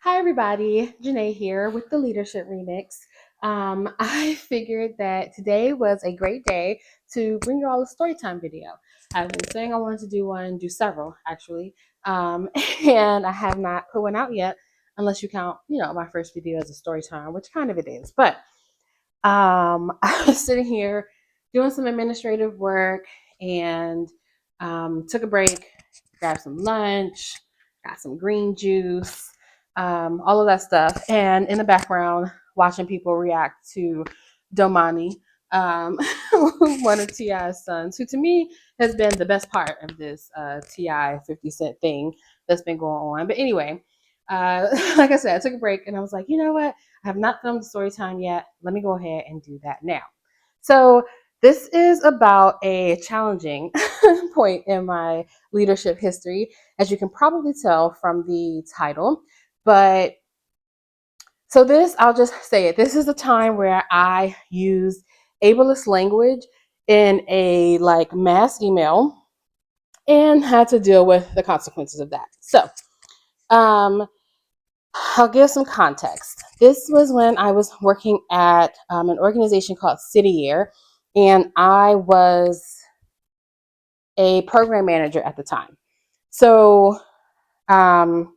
Hi, everybody. Janae here with the Leadership Remix. I figured that today was a great day to bring you all a Storytime video. I've been saying I wanted to do one, do several actually, um, and I have not put one out yet, unless you count, my first video as a Storytime, which kind of it is. But I was sitting here doing some administrative work and took a break, grabbed some lunch, got some green juice, all of that stuff. And in the background, watching people react to Domani, um, one of T.I.'s sons, who to me has been the best part of this T.I. 50 Cent thing that's been going on. But anyway, like I said, I took a break and I was like, you know what? I have not filmed the story time yet. Let me go ahead and do that now. So this is about a challenging point in my leadership history, as you can probably tell from the title. But so this, I'll just say it. This is a time where I used ableist language in a mass email and had to deal with the consequences of that. So um, I'll give some context. This was when I was working at an organization called City Year, and I was a program manager at the time. So um,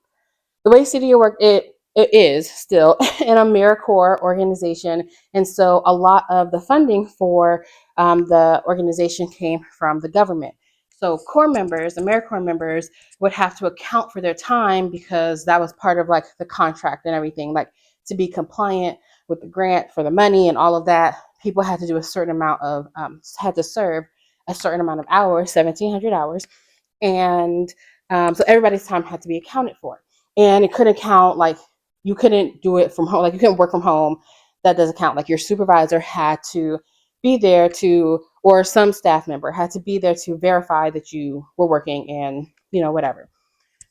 the way City Year worked, it is still an AmeriCorps organization, and so a lot of the funding for the organization came from the government. So Corps members, AmeriCorps members, would have to account for their time because that was part of the contract and everything. Like to be compliant with the grant for the money and all of that, people had to do a certain amount of had to serve a certain amount of hours, 1,700 hours, and so everybody's time had to be accounted for, and it couldn't count you couldn't do it from home, like you couldn't work from home. That doesn't count. Like your supervisor had to be there to, or some staff member had to be there to verify that you were working, and whatever.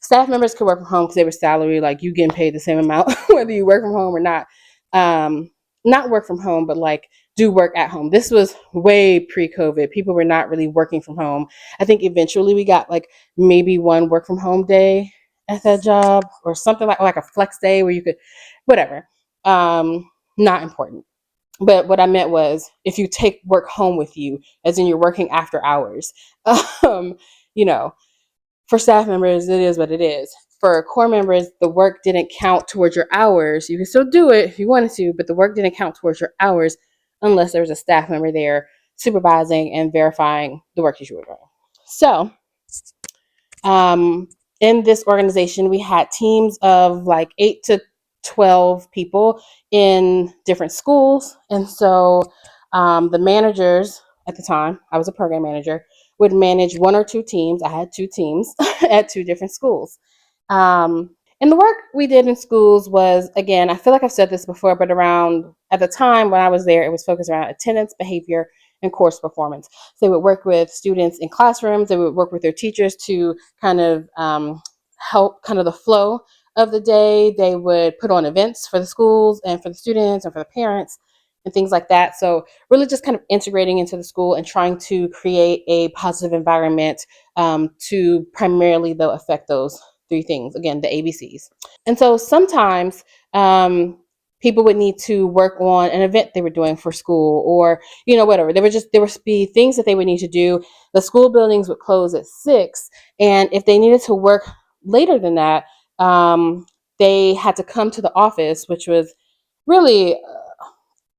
Staff members could work from home because they were salary, like you getting paid the same amount whether you work from home or not. um Not work from home, but do work at home. This was way pre-COVID. People were not really working from home. I think eventually we got maybe one work from home day at that job, or something like a flex day where you could whatever. Not important. But what I meant was, if you take work home with you, as in you're working after hours, um you know for staff members, it is what it is. For Corps members, the work didn't count towards your hours. You can still do it if you wanted to, but the work didn't count towards your hours unless there was a staff member there supervising and verifying the work that you were doing. So, in this organization, we had teams of 8 to 12 people in different schools. And so the managers at the time, I was a program manager, would manage one or two teams. I had two teams at two different schools. Um, and the work we did in schools was, again, I feel like I've said this before, but at the time when I was there, it was focused around attendance, behavior, and course performance. So they would work with students in classrooms. They would work with their teachers to kind of help kind of the flow of the day. They would put on events for the schools and for the students and for the parents and things like that. So really just kind of integrating into the school and trying to create a positive environment to primarily, though, affect those three things. Again, the ABCs. And so sometimes people would need to work on an event they were doing for school, or whatever. There would be things that they would need to do. The school buildings would close at 6, and if they needed to work later than that, they had to come to the office, which was really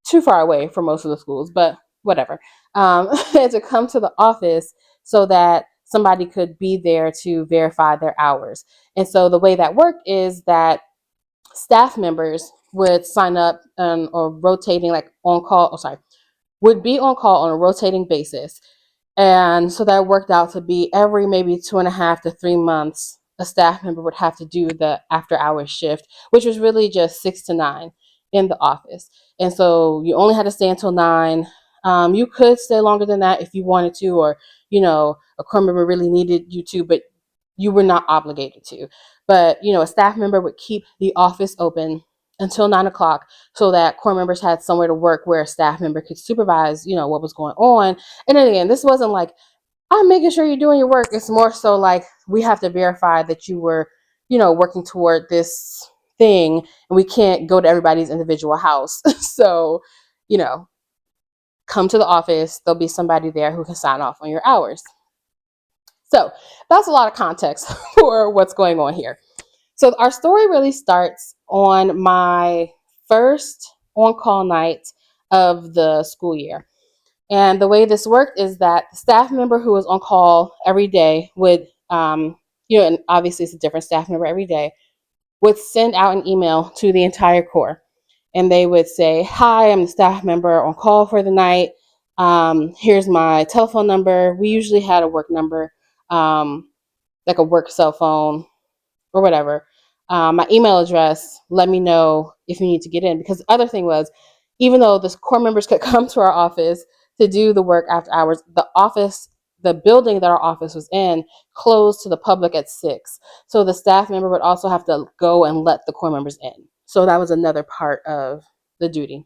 too far away for most of the schools, but whatever. They had to come to the office so that somebody could be there to verify their hours. And so the way that worked is that staff members would sign up or rotating on call, would be on call on a rotating basis. And so that worked out to be every maybe 2.5 to 3 months, a staff member would have to do the after hours shift, which was really just 6 to 9 in the office. And so you only had to stay until 9. You could stay longer than that if you wanted to, or, a crew member really needed you to, but you were not obligated to. But, a staff member would keep the office open until 9 o'clock so that core members had somewhere to work where a staff member could supervise, what was going on. And then again, this wasn't I'm making sure you're doing your work. It's more so we have to verify that you were, working toward this thing, and we can't go to everybody's individual house. So, you know, come to the office. There'll be somebody there who can sign off on your hours. So that's a lot of context for what's going on here. So our story really starts on my first on-call night of the school year. And the way this worked is that the staff member who was on call every day would, and obviously it's a different staff member every day, would send out an email to the entire Corps. And they would say, "Hi, I'm the staff member on call for the night. Here's my telephone number." We usually had a work number, like a work cell phone or whatever. My email address, let me know if you need to get in. Because the other thing was, even though the Corps members could come to our office to do the work after hours, the building that our office was in, closed to the public at 6. So the staff member would also have to go and let the Corps members in. So that was another part of the duty.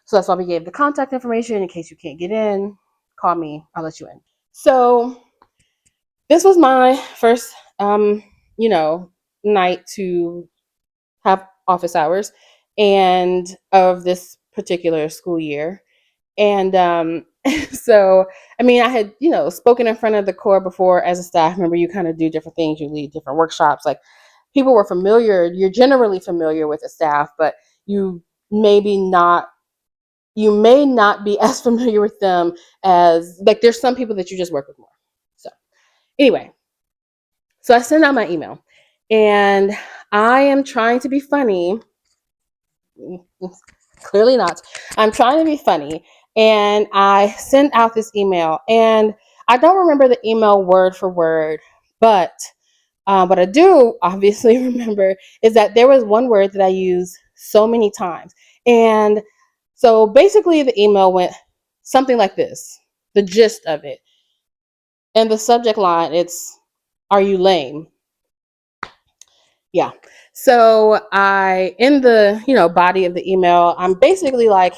So that's why we gave the contact information in case you can't get in. Call me, I'll let you in. So this was my first, night to have office hours and of this particular school year. And so, I mean, I had, spoken in front of the Corps before as a staff member. You kind of do different things, you lead different workshops. Like people were familiar, you're generally familiar with the staff, but you maybe not, you may not be as familiar with them as, like, there's some people that you just work with more. So, anyway, so I send out my email and I am trying to be funny. Clearly not. I'm trying to be funny. And I send out this email and I don't remember the email word for word, but what I do obviously remember is that there was one word that I used so many times. And so basically the email went something like this, the gist of it. And the subject line, it's, "Are you lame?" Yeah. So in the, body of the email, I'm basically like,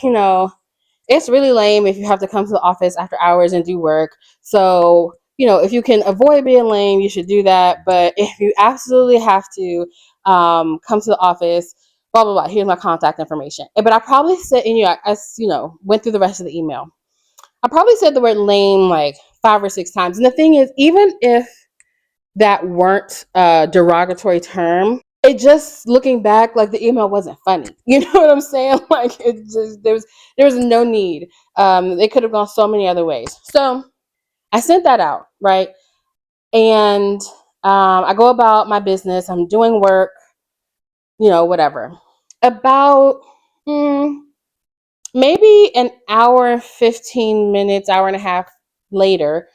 it's really lame if you have to come to the office after hours and do work. So, if you can avoid being lame, you should do that. But if you absolutely have to come to the office, blah, blah, blah, here's my contact information. But I probably said, went through the rest of the email. I probably said the word lame like 5 or 6 times. And the thing is, even if that weren't a derogatory term, it just, looking back, like the email wasn't funny. You know what I'm saying? Like it just, there was no need. It could have gone so many other ways. So I sent that out, right? And I go about my business. I'm doing work, whatever. About maybe an hour, 15 minutes, hour and a half later,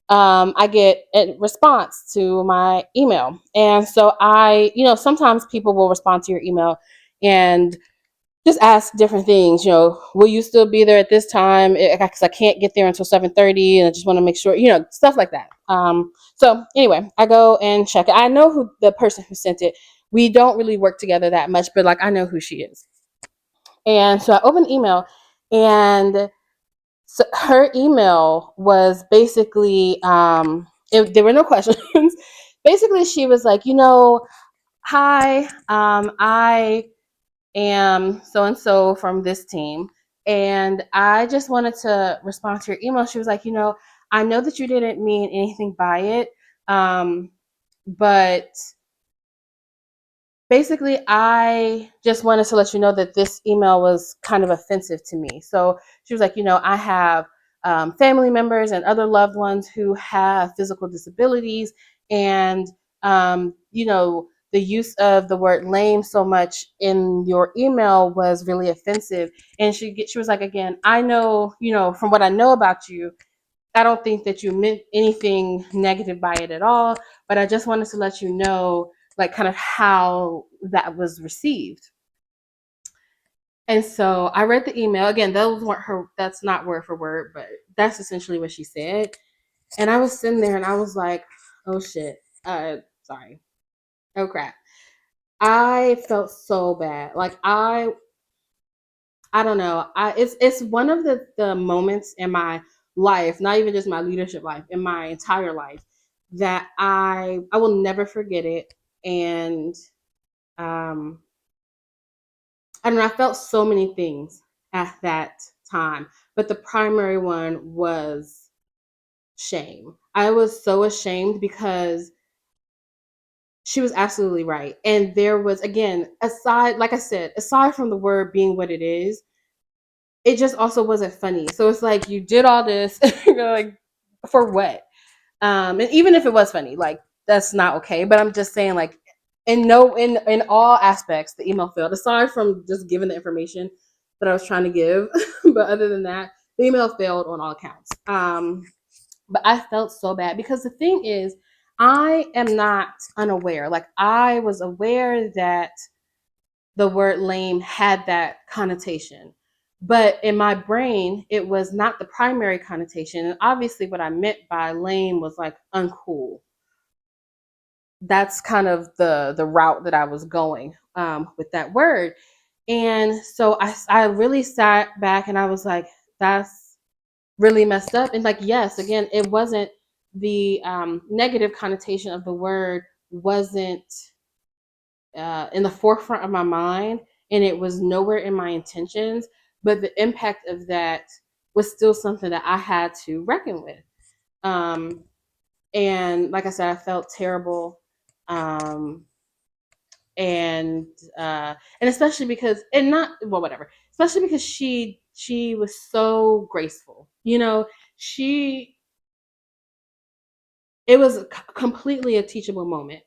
I get a response to my email. And so sometimes people will respond to your email and just ask different things, will you still be there at this time? Because I can't get there until 7:30 and I just want to make sure, stuff like that. So anyway, I go and check it. I know who the person who sent it. We don't really work together that much, but like I know who she is. And so I open the email and so her email was basically, there were no questions. Basically, she was like, "Hi, I am so and so from this team, and I just wanted to respond to your email." She was like, "I know that you didn't mean anything by it, but basically, I just wanted to let you know that this email was kind of offensive to me." So she was like, "I have family members and other loved ones who have physical disabilities, and the use of the word lame so much in your email was really offensive." And she was like, "Again, I know, from what I know about you, I don't think that you meant anything negative by it at all, but I just wanted to let you know, like, kind of how that was received." And so I read the email. Again, those weren't her, that's not word for word, but that's essentially what she said. And I was sitting there and I was like, oh shit. Sorry. Oh crap. I felt so bad. Like I don't know. It's one of the moments in my life, not even just my leadership life, in my entire life, that I will never forget it. And I don't know, I felt so many things at that time, but the primary one was shame. I was so ashamed because she was absolutely right. And there was, again, aside, like I said, aside from the word being what it is, it just also wasn't funny. So it's like you did all this, you know, like for what? And even if it was funny, like that's not okay. But I'm just saying, like, in all aspects, the email failed. Aside from just giving the information that I was trying to give, but other than that, the email failed on all accounts. But I felt so bad because the thing is, I am not unaware. Like I was aware that the word lame had that connotation. But in my brain, it was not the primary connotation. And obviously, what I meant by lame was like uncool. That's kind of the route that I was going with that word. And so I really sat back and I was like, that's really messed up. And like, yes, again, it wasn't the negative connotation of the word wasn't in the forefront of my mind, and it was nowhere in my intentions. But the impact of that was still something that I had to reckon with. Um, and like I said, I felt terrible. Um, and especially because and not well whatever especially because she was so graceful, you know. She It was completely a teachable moment.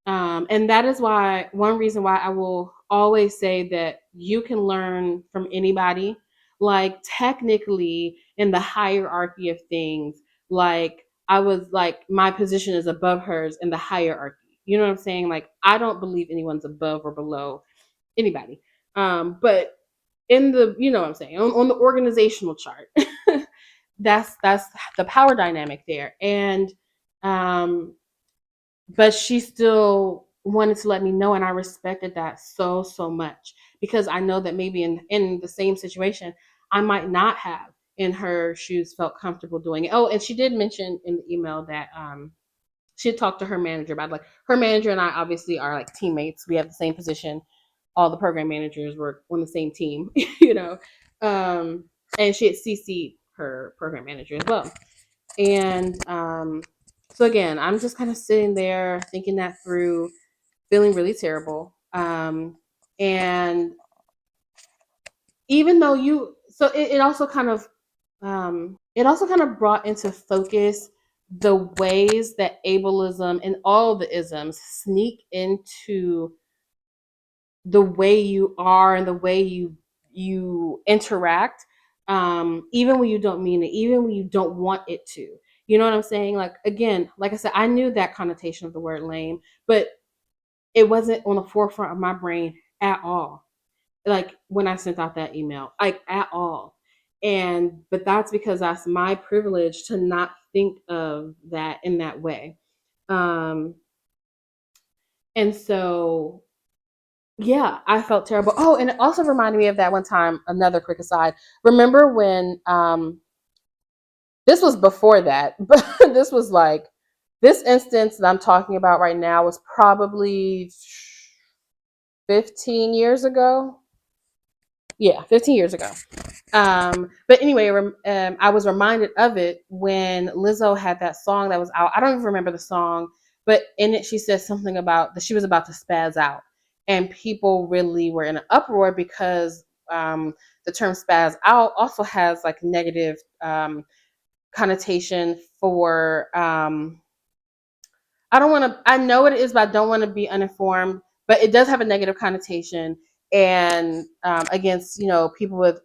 And that is why one reason why I will always say that you can learn from anybody. Like technically in the hierarchy of things, like I was like my position is above hers in the hierarchy. You know what I'm saying? Like I don't believe anyone's above or below anybody. But in the you know what I'm saying, on the organizational chart, that's the power dynamic there. And um but she still wanted to let me know, and I respected that so much because I know that maybe in the same situation I might not have in her shoes felt comfortable doing it. Oh, and she did mention in the email that she had talked to her manager about, like, her manager and I obviously are like teammates, we have the same position, all the program managers were on the same team, you know. And she had CC'd her program manager as well. And so again, I'm just kind of sitting there thinking that through, feeling really terrible. And even though so it also kind of brought into focus the ways that ableism and all the isms sneak into the way you are and the way you interact, even when you don't mean it, even when you don't want it to. You know what I'm saying? Like again, like I said, I knew that connotation of the word lame, but it wasn't on the forefront of my brain at all. Like when I sent out that email, like at all. And but that's because that's my privilege to not think of that in that way. Um, and so yeah, I felt terrible. Oh, and it also reminded me of that one time, another quick aside. Remember when this was before that, but this was like this instance that I'm talking about right now was probably 15 years ago. Yeah, 15 years ago. But anyway, I was reminded of it when Lizzo had that song that was out. I don't even remember the song, but in it she said something about that she was about to spaz out, and people really were in an uproar because the term spaz out also has like negative connotation for I don't want to. I know what it is, but I don't want to be uninformed. But it does have a negative connotation, and against people with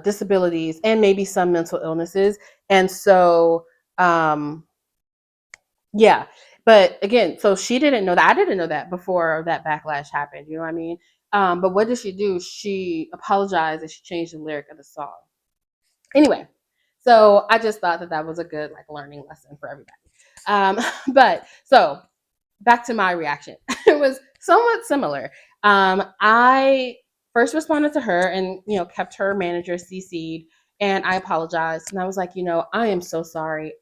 disabilities and maybe some mental illnesses. And so, um, yeah. But again, so she didn't know that. I didn't know that before that backlash happened. You know what I mean? But what did she do? She apologized and she changed the lyric of the song. Anyway, so I just thought that that was a good like learning lesson for everybody. Um, but so back to my reaction. It was somewhat similar. I first responded to her and kept her manager CC'd, and I apologized and I was like, I am so sorry.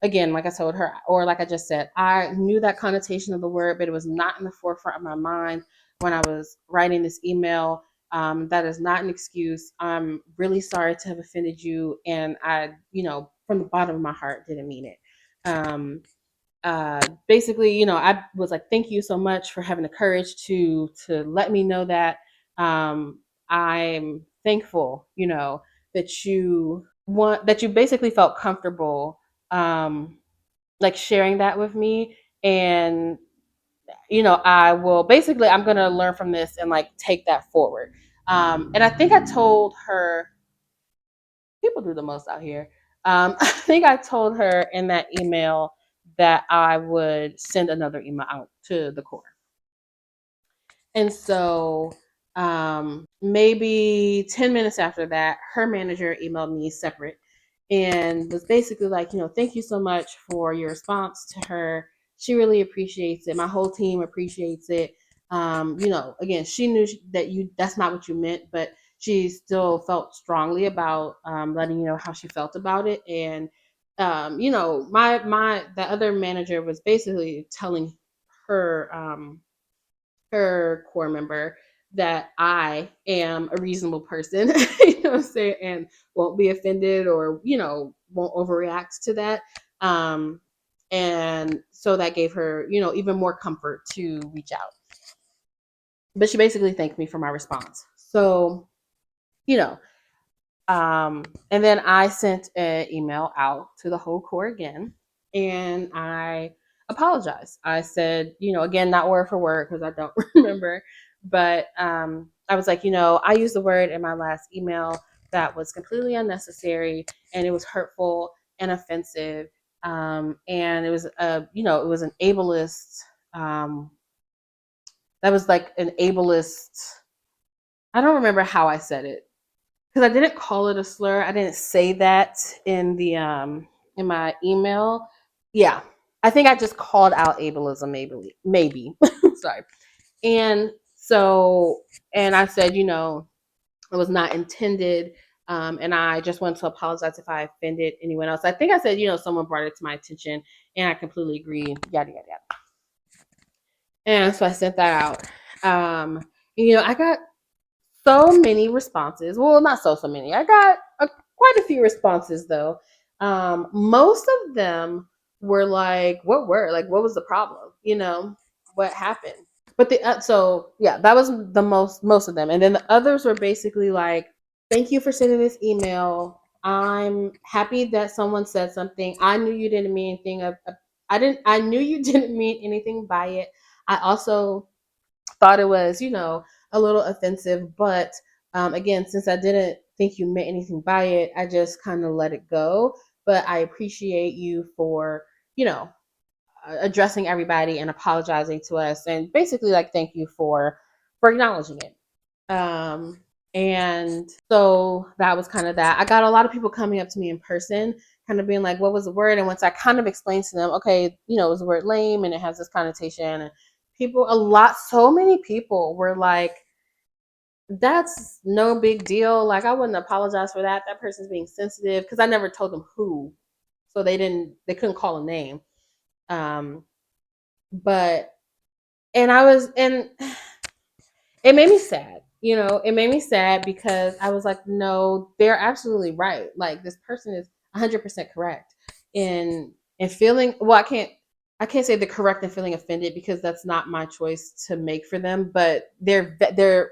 again, like I told her, or like I just said, I knew that connotation of the word, but it was not in the forefront of my mind when I was writing this email. That is not an excuse. I'm really sorry to have offended you, and I, from the bottom of my heart, didn't mean it. Um, Basically, I was like, thank you so much for having the courage to let me know that. I'm thankful, that you basically felt comfortable, like sharing that with me. And I'm gonna learn from this and like take that forward. And I think I told her, people do the most out here. I think I told her in that email that I would send another email out to the core. And so maybe 10 minutes after that, her manager emailed me separate and was basically like, thank you so much for your response to her. She really appreciates it. My whole team appreciates it. Again, she knew that's not what you meant, but she still felt strongly about letting you know how she felt about it. And the other manager was basically telling her her core member that I am a reasonable person, what I'm saying, and won't be offended or, won't overreact to that. Um, and so that gave her, even more comfort to reach out. But she basically thanked me for my response. So, you know, and then I sent an email out to the whole core again, and I apologized. I said, again, not word for word because I don't remember, but I was like, I used the word in my last email that was completely unnecessary, and it was hurtful and offensive, and it was it was an ableist. Um, that was like an ableist. I don't remember how I said it, because I didn't call it a slur. I didn't say that in the in my email. Yeah, I think I just called out ableism, maybe. Sorry. And so, and I said, it was not intended. And I just want to apologize if I offended anyone else. I think I said, someone brought it to my attention, and I completely agree. Yada yada yada. And so I sent that out. I got so many responses. Well, not so many. I got quite a few responses though. Most of them were like, "What were like? What was the problem? What happened?" But so yeah, that was the most of them, and then the others were basically like, "Thank you for sending this email. I'm happy that someone said something. I knew you didn't mean anything. I didn't. I knew you didn't mean anything by it. I also thought it was, a little offensive. But again, since I didn't think you meant anything by it, I just kind of let it go. But I appreciate you for, addressing everybody and apologizing to us, and basically like thank you for acknowledging it. And so that was kind of that. I got a lot of people coming up to me in person, kind of being like, what was the word? And once I kind of explained to them, okay, it was the word lame and it has this connotation. And so many people were like, that's no big deal. Like, I wouldn't apologize for that. That person's being sensitive, because I never told them who. So they couldn't call a name. But, and it made me sad. It made me sad because I was like, no, they're absolutely right. Like, this person is 100% correct in feeling. Well, I can't say the correct and feeling offended, because that's not my choice to make for them. But they're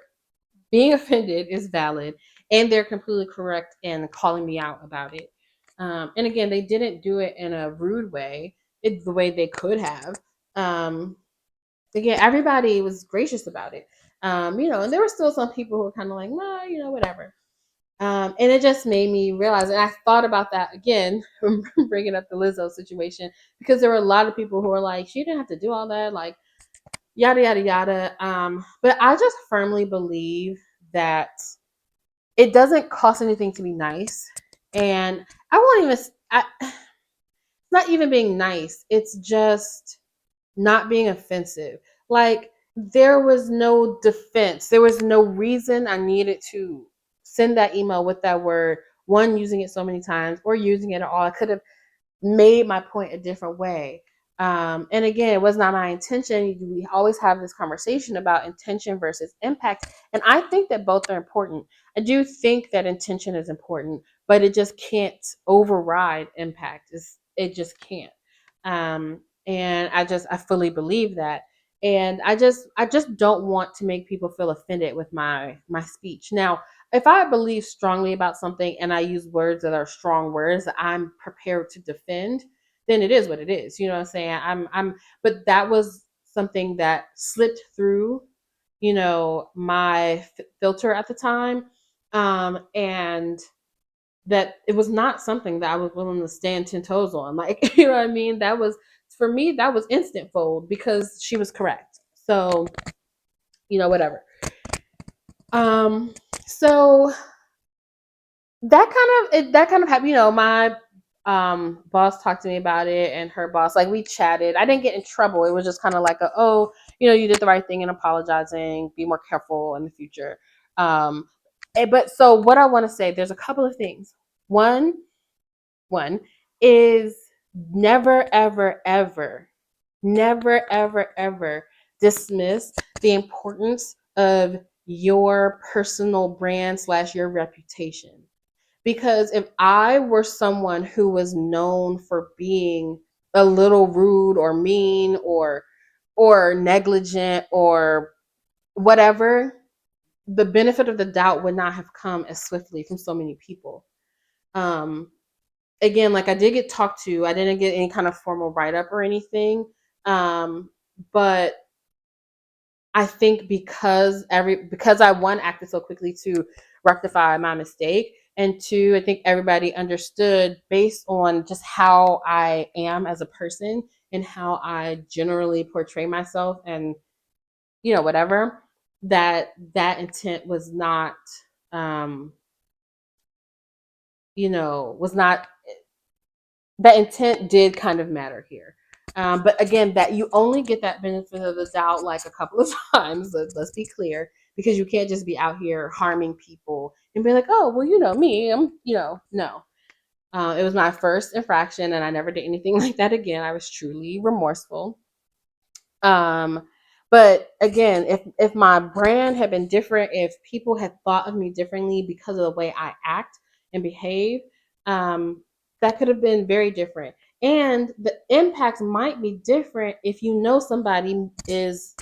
being offended is valid, and they're completely correct in calling me out about it. And again, they didn't do it in a rude way. It's the way they could have. Again, everybody was gracious about it. And there were still some people who were kind of like, nah, whatever. And it just made me realize, and I thought about that again, bringing up the Lizzo situation, because there were a lot of people who were like, she didn't have to do all that, like, yada, yada, yada. But I just firmly believe that it doesn't cost anything to be nice. And I won't even, it's not even being nice. It's just not being offensive. Like, there was no defense. There was no reason I needed to send that email with that word, one, using it so many times, or using it at all. I could have made my point a different way. And again, it was not my intention. We always have this conversation about intention versus impact. And I think that both are important. I do think that intention is important, but it just can't override impact. It just can't. And I fully believe that. And I just don't want to make people feel offended with my speech. Now, if I believe strongly about something and I use words that are strong words that I'm prepared to defend, then it is what it is. You know what I'm saying? But that was something that slipped through, my filter at the time. And that it was not something that I was willing to stand 10 toes on. Like, you know what I mean? That was, for me, that was instant fold because she was correct. So, whatever. Um, so that kind of happened. My boss talked to me about it, and her boss, like, we chatted. I didn't get in trouble. It was just kind of like oh, you did the right thing in apologizing. Be more careful in the future. But so what I want to say, there's a couple of things. One is never, ever, ever, never, ever, ever dismiss the importance of your personal brand slash your reputation. Because if I were someone who was known for being a little rude or mean or negligent or whatever, the benefit of the doubt would not have come as swiftly from so many people. Um, Again, like, I did get talked to. I didn't get any kind of formal write up or anything. But I think because I, one, acted so quickly to rectify my mistake, and two, I think everybody understood based on just how I am as a person and how I generally portray myself, and whatever, that intent was not, um was not, that intent did kind of matter here. But again, that you only get that benefit of the doubt like a couple of times. Let's be clear, because you can't just be out here harming people and be like, oh, well, me, no. It was my first infraction, and I never did anything like that again. I was truly remorseful. Um, but again, if my brand had been different, if people had thought of me differently because of the way I act and behave, um, that could have been very different. And the impact might be different if somebody is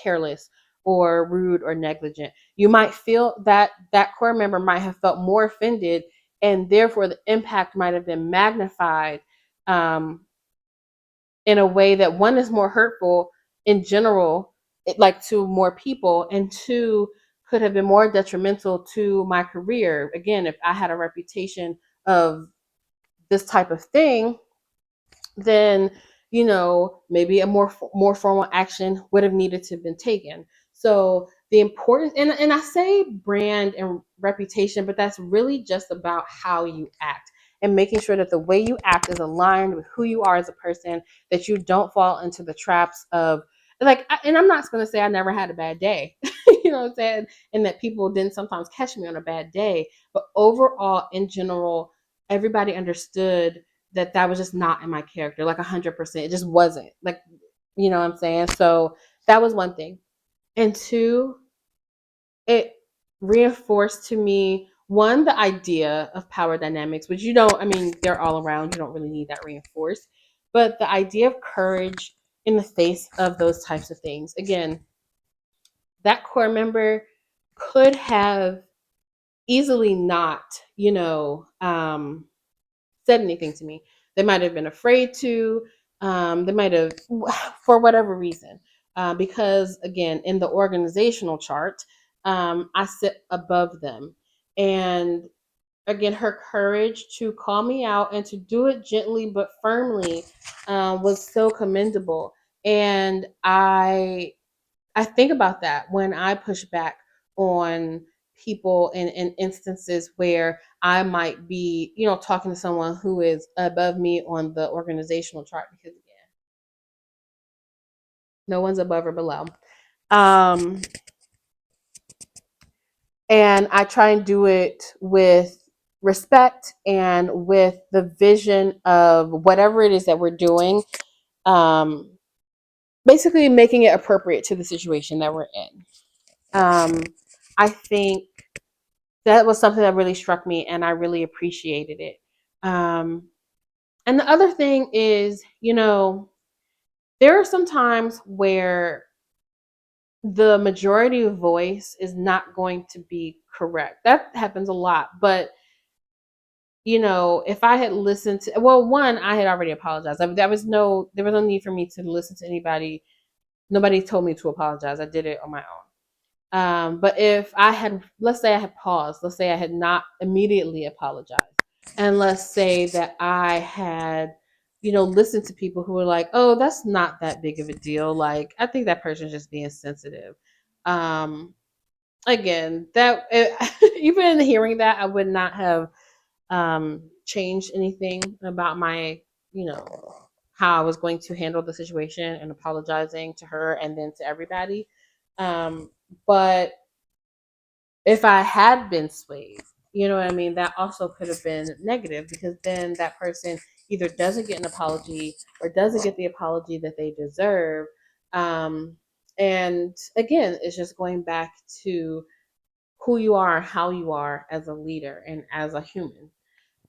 careless or rude or negligent. You might feel that core member might have felt more offended, and therefore the impact might have been magnified. Um, in a way that, one, is more hurtful in general, like, to more people, and two, could have been more detrimental to my career. Again, if I had a reputation of this type of thing, then maybe a more formal action would have needed to have been taken. So the importance, and I say brand and reputation, but that's really just about how you act, and making sure that the way you act is aligned with who you are as a person, that you don't fall into the traps of, like, and I'm not going to say I never had a bad day, you know what I'm saying, and that people didn't sometimes catch me on a bad day, but overall, in general, everybody understood that was just not in my character, like 100%. It just wasn't. Like, you know what I'm saying? So that was one thing. And two, it reinforced to me, one, the idea of power dynamics, which I mean, they're all around. You don't really need that reinforced. But the idea of courage in the face of those types of things. Again, that core member could have easily not, said anything to me. They might have been afraid to. They might have, for whatever reason, because again, in the organizational chart, I sit above them, and again, her courage to call me out and to do it gently but firmly was so commendable. And I think about that when I push back on people in instances where I might be, talking to someone who is above me on the organizational chart, because again, no one's above or below. Um, and I try and do it with respect and with the vision of whatever it is that we're doing, um, basically making it appropriate to the situation that we're in. I think that was something that really struck me and I really appreciated it. Um, and the other thing is, there are some times where the majority of voice is not going to be correct. That happens a lot. But, if I had listened to, well, one, I had already apologized. There was no need for me to listen to anybody. Nobody told me to apologize. I did it on my own. But if I had, let's say I had paused, let's say I had not immediately apologized, and let's say that I had, listened to people who were like, oh, that's not that big of a deal. Like, I think that person's just being sensitive. Um, Again, even hearing that, I would not have changed anything about my, you know, how I was going to handle the situation and apologizing to her and then to everybody. But if I had been swayed, you know what I mean, that also could have been negative because then that person either doesn't get an apology or doesn't get the apology that they deserve. Um, and again, it's just going back to who you are, how you are as a leader and as a human.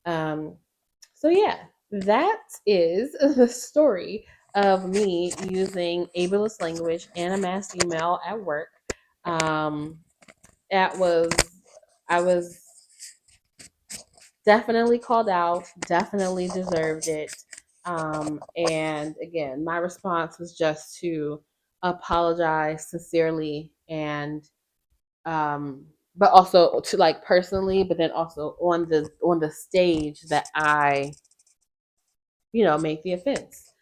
Um, so yeah, that is the story of me using ableist language and a mass email at work. Um, that was I was definitely called out, definitely deserved it. And again, my response was just to apologize sincerely and but also to like personally, but then also on the stage that I, make the offense.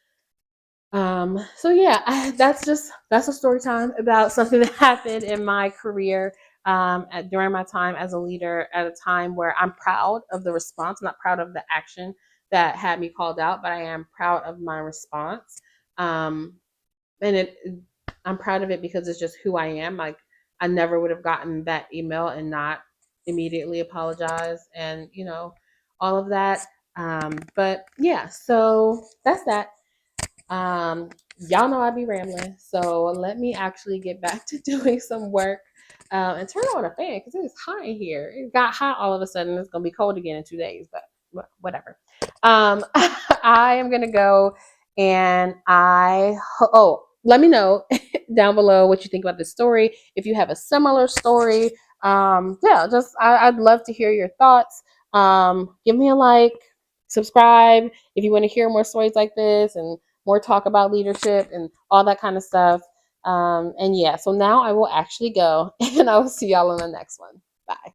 So yeah, that's a story time about something that happened in my career during my time as a leader at a time where I'm proud of the response. I'm not proud of the action that had me called out, but I am proud of my response. Um, and I'm proud of it because it's just who I am. Like I never would have gotten that email and not immediately apologize and all of that. But yeah, so that's that. um, y'all know I be rambling, so let me actually get back to doing some work and turn on a fan because it is hot in here. It got hot all of a sudden. It's gonna be cold again in 2 days, but whatever. I am gonna go and let me know down below what you think about this story. If you have a similar story, yeah, I'd love to hear your thoughts. Give me a like, subscribe if you want to hear more stories like this and more talk about leadership and all that kind of stuff. And yeah, so now I will actually go and I will see y'all on the next one.